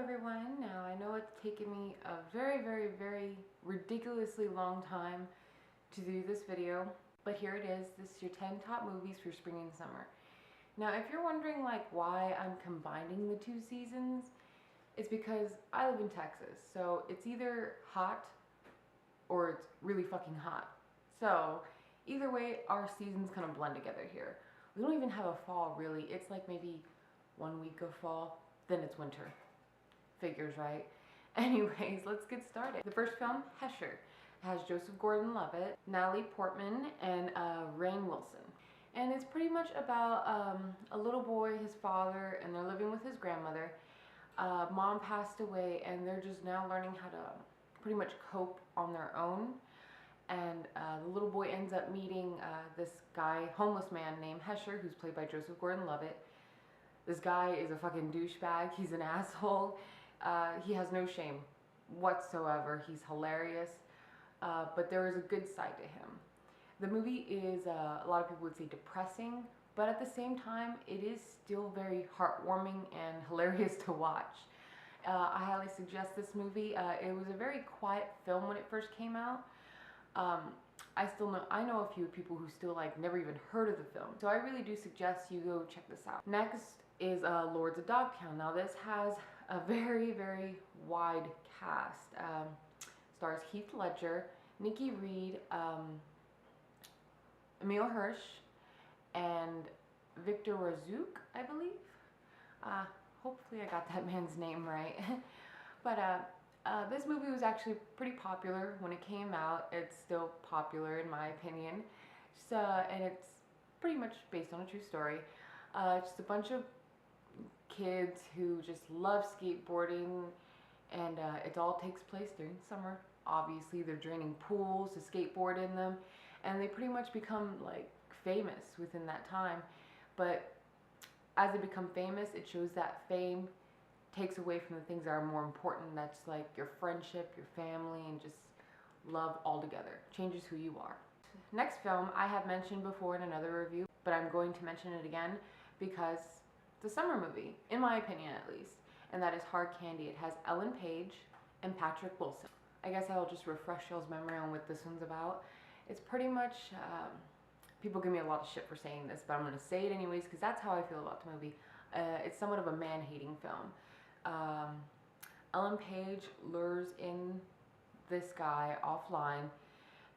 everyone. Now I know it's taken me a very ridiculously long time to do this video, but here it is. This is your 10 top movies for spring and summer. Now if you're wondering like why I'm combining the two seasons, it's because I live in Texas, so it's either hot or it's really fucking hot. So either way, our seasons kind of blend together here. We don't even have a fall really. It's like maybe 1 week of fall, then it's winter. Figures, right? Anyways, let's get started. The first film, Hesher, has Joseph Gordon-Levitt, Natalie Portman, and Rainn Wilson. And it's pretty much about a little boy, his father, and they're living with his grandmother. Mom passed away, and they're just now learning how to pretty much cope on their own. And the little boy ends up meeting this guy, homeless man named Hesher, who's played by Joseph Gordon-Levitt. This guy is a fucking douchebag. He's an asshole. He has no shame whatsoever. He's hilarious. But there is a good side to him. The movie is, a lot of people would say, depressing, but at the same time, it is still very heartwarming and hilarious to watch. I highly suggest this movie. It was a very quiet film when it first came out. I know a few people who still like never even heard of the film, so I really do suggest you go check this out. Next is Lords of Dogtown. Now this has a very wide cast. Stars Heath Ledger, Nikki Reed, Emile Hirsch, and Victor Razzouk, I believe. Hopefully I got that man's name right. But this movie was actually pretty popular when it came out. It's still popular in my opinion. And it's pretty much based on a true story. Just a bunch of kids who just love skateboarding, and it all takes place during summer. Obviously they're draining pools to skateboard in them, and they pretty much become like famous within that time. But as they become famous, it shows that fame takes away from the things that are more important. That's like your friendship, your family, and just love altogether. Changes who you are. Next film I have mentioned before in another review, but I'm going to mention it again because it's a summer movie, in my opinion at least, and that is Hard Candy. It has Ellen Page and Patrick Wilson. I guess I'll just refresh y'all's memory on what this one's about. It's pretty much, people give me a lot of shit for saying this, but I'm going to say it anyways because that's how I feel about the movie. It's somewhat of a man-hating film. Ellen Page lures in this guy offline,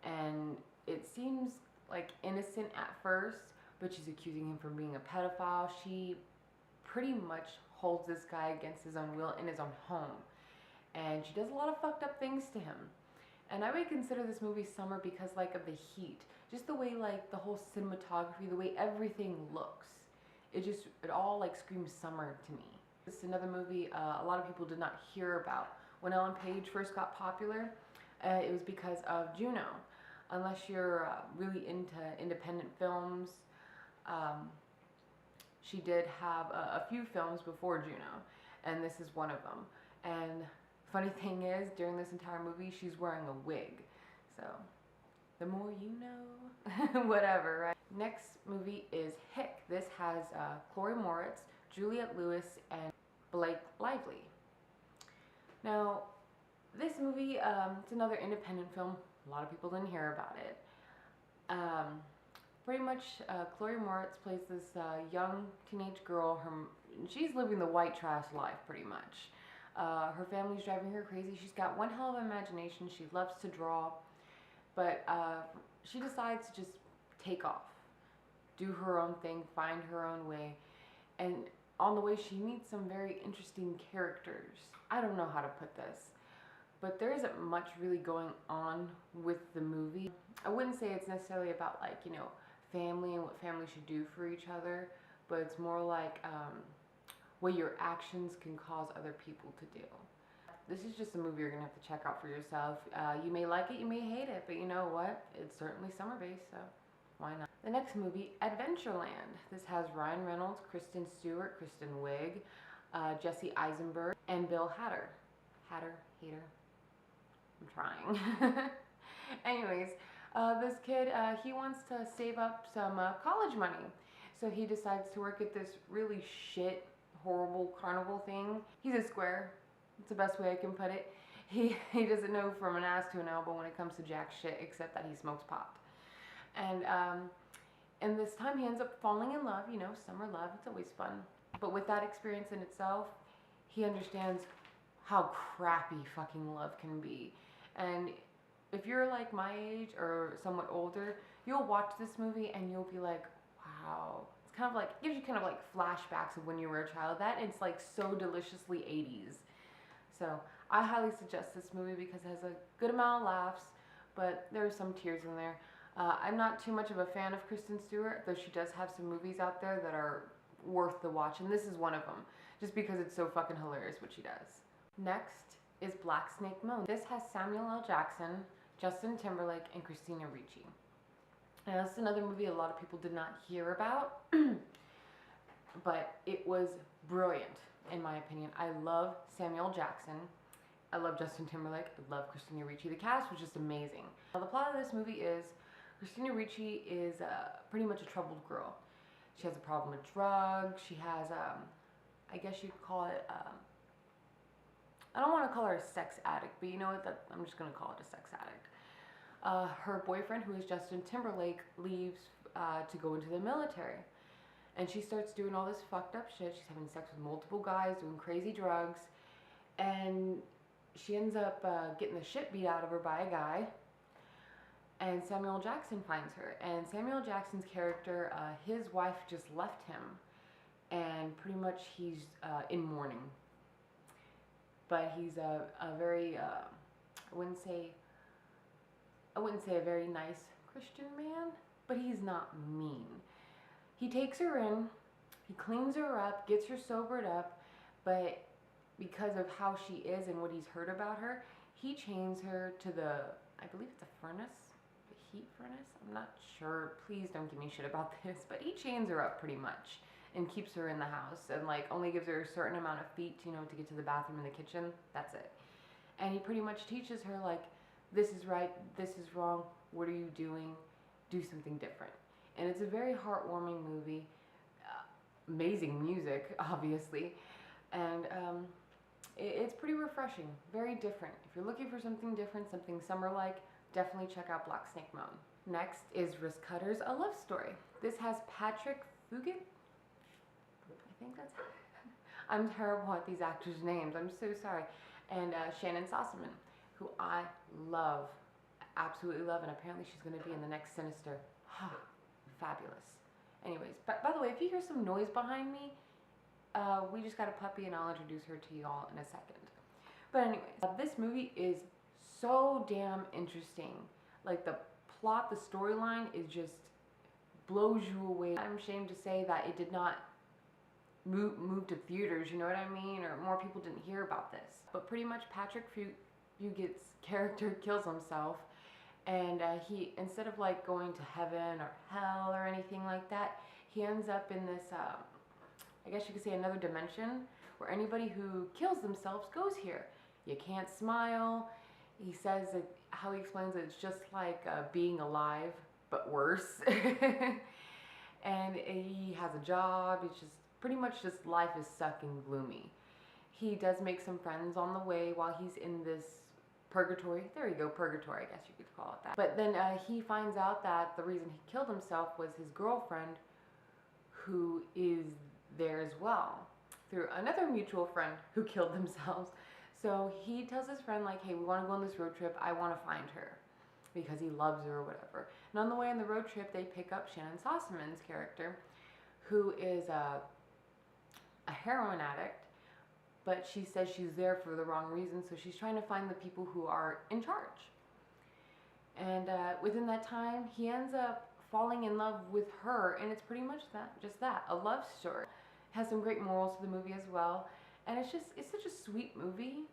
and it seems like innocent at first, but she's accusing him from being a pedophile. She pretty much holds this guy against his own will in his own home, and she does a lot of fucked up things to him. And I would consider this movie summer because like of the heat, just the way like the whole cinematography, the way everything looks, it all like screams summer to me. This is another movie a lot of people did not hear about. When Ellen Page first got popular, it was because of Juno. Unless you're really into independent films, she did have a few films before Juno, and this is one of them. And funny thing is, during this entire movie, she's wearing a wig. So, the more you know. Whatever, right? Next movie is Hick. This has Chloe Moritz, Juliette Lewis, and Blake Lively. Now, this movie, it's another independent film. A lot of people didn't hear about it. Pretty much, Chloe Moritz plays this young teenage girl. She's living the white trash life, pretty much. Her family's driving her crazy. She's got one hell of an imagination. She loves to draw. But she decides to just take off. Do her own thing, find her own way. And on the way, she meets some very interesting characters. I don't know how to put this, but there isn't much really going on with the movie. I wouldn't say it's necessarily about like, you know, family and what family should do for each other, but it's more like what your actions can cause other people to do. This is just a movie you're gonna have to check out for yourself. You may like it, you may hate it, but you know what? It's certainly summer-based, so why not? The next movie, Adventureland. This has Ryan Reynolds, Kristen Stewart, Kristen Wiig, Jesse Eisenberg, and Bill Hader. Hader. I'm trying. Anyways, this kid, he wants to save up some college money. So he decides to work at this really shit, horrible carnival thing. He's a square. It's the best way I can put it. He doesn't know from an ass to an elbow when it comes to jack shit, except that he smokes pot. And this time he ends up falling in love, you know, summer love, it's always fun. But with that experience in itself, he understands how crappy fucking love can be. And if you're like my age or somewhat older, you'll watch this movie and you'll be like, wow. It's kind of like, it gives you kind of like flashbacks of when you were a child. That it's like so deliciously 80s. So I highly suggest this movie because it has a good amount of laughs, but there are some tears in there. I'm not too much of a fan of Kristen Stewart, though she does have some movies out there that are worth the watch, and this is one of them, just because it's so fucking hilarious what she does. Next is Black Snake Moan. This has Samuel L. Jackson, Justin Timberlake, and Christina Ricci. Now, this is another movie a lot of people did not hear about, but it was brilliant, in my opinion. I love Samuel Jackson. I love Justin Timberlake. I love Christina Ricci. The cast was just amazing. Now, the plot of this movie is Christina Ricci is pretty much a troubled girl. She has a problem with drugs. She has, I guess you'd call it, I don't want to call her a sex addict, but you know what, I'm just going to call it a sex addict. Her boyfriend, who is Justin Timberlake, leaves to go into the military. And she starts doing all this fucked up shit. She's having sex with multiple guys, doing crazy drugs. And she ends up getting the shit beat out of her by a guy. And Samuel Jackson finds her. And Samuel Jackson's character, his wife just left him. And pretty much he's in mourning. But he's a very, I wouldn't say a very nice Christian man, but he's not mean. He takes her in, he cleans her up, gets her sobered up, but because of how she is and what he's heard about her, he chains her to the, I believe it's a furnace, the heat furnace, I'm not sure, please don't give me shit about this, but he chains her up pretty much and keeps her in the house and like only gives her a certain amount of feet, you know, to get to the bathroom and the kitchen, that's it. And he pretty much teaches her like, this is right, this is wrong, what are you doing, do something different. And it's a very heartwarming movie, amazing music, obviously, and it's pretty refreshing, very different. If you're looking for something different, something summer-like, definitely check out Black Snake Moan. Next is Wristcutters, A Love Story. This has Patrick Fugit, I think that's, I'm terrible at these actors' names, I'm so sorry, and Shannon Sossamon, who I love, absolutely love, and apparently she's going to be in the next Sinister. Fabulous. Anyways, by the way, if you hear some noise behind me, we just got a puppy and I'll introduce her to you all in a second. But anyways, this movie is so damn interesting. Like the plot, the storyline is just blows you away. I'm ashamed to say that it did not move to theaters, you know what I mean? Or more people didn't hear about this. But pretty much Patrick Fugit's character kills himself. And he, instead of like going to heaven or hell or anything like that, he ends up in this, I guess you could say another dimension where anybody who kills themselves goes here. You can't smile. He says that, how he explains it, it's just like being alive, but worse. And he has a job. It's just pretty much just life is sucking gloomy. He does make some friends on the way while he's in this purgatory. There you go, purgatory, I guess you could call it that. But then he finds out that the reason he killed himself was his girlfriend, who is there as well, through another mutual friend who killed themselves. So he tells his friend like, hey, we want to go on this road trip, I want to find her, because he loves her or whatever. And on the way on the road trip, they pick up Shannon Sossamon's character, who is a heroin addict, but she says she's there for the wrong reason, so she's trying to find the people who are in charge. And within that time, he ends up falling in love with her, and it's pretty much that, just that, a love story. It has some great morals to the movie as well, and it's such a sweet movie,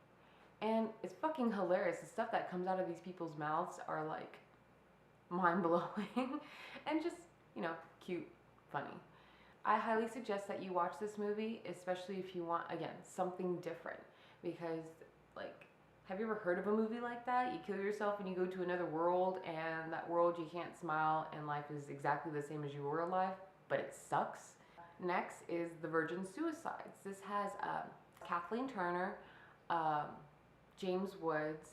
and it's fucking hilarious. The stuff that comes out of these people's mouths are like mind-blowing, and just, you know, cute, funny. I highly suggest that you watch this movie, especially if you want, again, something different. Because, like, have you ever heard of a movie like that? You kill yourself and you go to another world, and that world you can't smile, and life is exactly the same as you were alive, but it sucks. Next is The Virgin Suicides. This has Kathleen Turner, James Woods,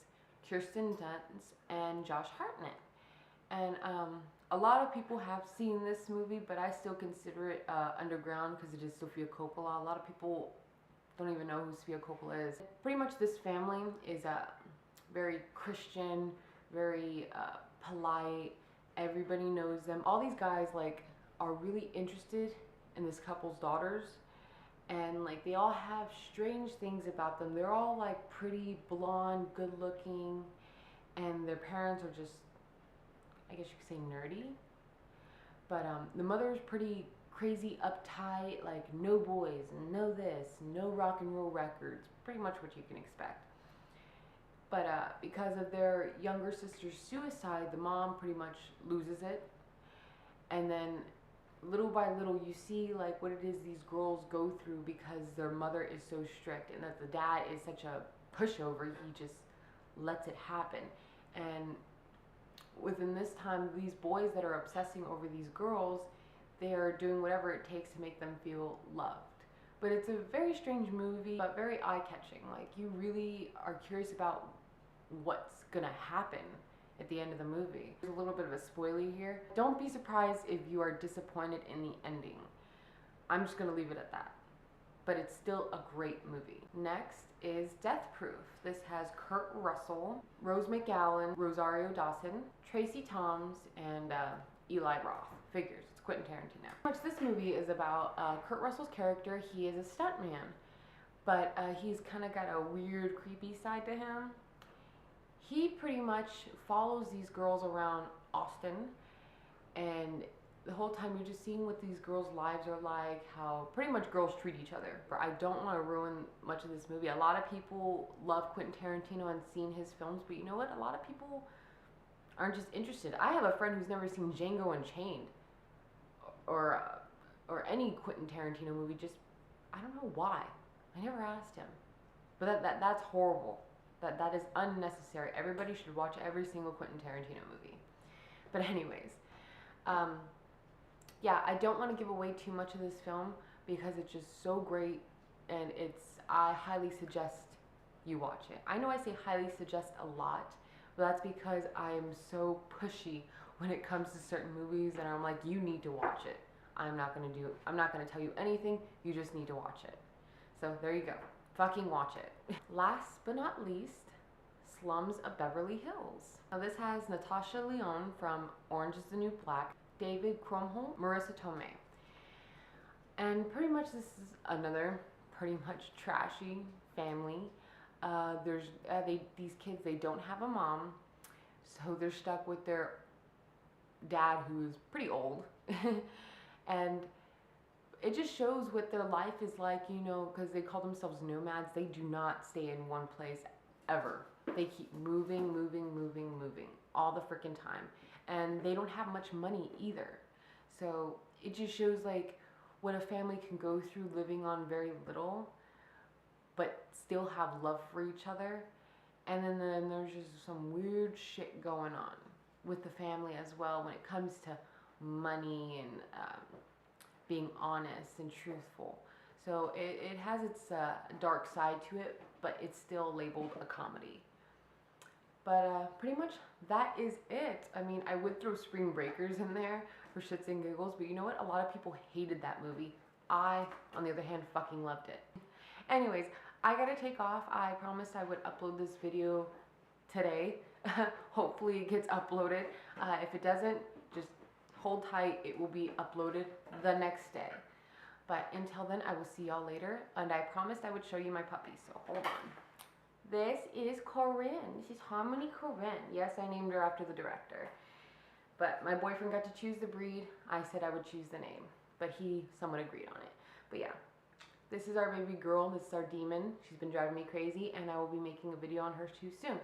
Kirsten Dunst, and Josh Hartnett. And a lot of people have seen this movie, but I still consider it underground because it is Sofia Coppola. A lot of people don't even know who Sofia Coppola is. Pretty much this family is very Christian, very polite. Everybody knows them. All these guys like are really interested in this couple's daughters, and like they all have strange things about them. They're all like pretty blonde, good looking, and their parents are just, I guess you could say, nerdy. But the mother is pretty crazy, uptight, like no boys, no this, no rock and roll records, pretty much what you can expect. But because of their younger sister's suicide, the mom pretty much loses it. And then little by little you see like what it is these girls go through because their mother is so strict, and that the dad is such a pushover, he just lets it happen. And within this time, these boys that are obsessing over these girls, they are doing whatever it takes to make them feel loved. But it's a very strange movie, but very eye-catching. Like, you really are curious about what's gonna happen at the end of the movie. There's a little bit of a spoiler here. Don't be surprised if you are disappointed in the ending. I'm just gonna leave it at that. But it's still a great movie. Next is Death Proof. This has Kurt Russell, Rose McGowan, Rosario Dawson, Tracy Thoms, and Eli Roth. Figures, it's Quentin Tarantino. Pretty much this movie is about Kurt Russell's character. He is a stuntman, but he's kind of got a weird, creepy side to him. He pretty much follows these girls around Austin, and the whole time you're just seeing what these girls' lives are like, how pretty much girls treat each other. But I don't want to ruin much of this movie. A lot of people love Quentin Tarantino and seen his films, but you know what? A lot of people aren't just interested. I have a friend who's never seen Django Unchained or any Quentin Tarantino movie. Just, I don't know why. I never asked him. But that's horrible. That is unnecessary. Everybody should watch every single Quentin Tarantino movie. But anyways, yeah, I don't want to give away too much of this film because it's just so great, and I highly suggest you watch it. I know I say highly suggest a lot, but that's because I am so pushy when it comes to certain movies, and I'm like, you need to watch it. I'm not gonna tell you anything, you just need to watch it. So there you go. Fucking watch it. Last but not least, Slums of Beverly Hills. Now this has Natasha Lyonne from Orange is the New Black, David Krumholtz, Marissa Tomei. And pretty much this is another pretty much trashy family. These kids, they don't have a mom, so they're stuck with their dad who is pretty old. And it just shows what their life is like, you know, because they call themselves nomads. They do not stay in one place ever. They keep moving all the freaking time. And they don't have much money either. So it just shows like what a family can go through living on very little, but still have love for each other. And then there's just some weird shit going on with the family as well when it comes to money and being honest and truthful. So it has its dark side to it, but it's still labeled a comedy. But pretty much that is it. I mean, I would throw Spring Breakers in there for shits and giggles, but you know what? A lot of people hated that movie. I, on the other hand, fucking loved it. Anyways, I gotta take off. I promised I would upload this video today. Hopefully it gets uploaded. If it doesn't, just hold tight. It will be uploaded the next day. But until then, I will see y'all later. And I promised I would show you my puppy, so hold on. This is Corinne. This is Harmony Corinne. Yes, I named her after the director. But my boyfriend got to choose the breed. I said I would choose the name, but he somewhat agreed on it. But yeah, this is our baby girl. This is our demon. She's been driving me crazy, and I will be making a video on her too soon.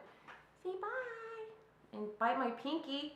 Say bye, and bite my pinky.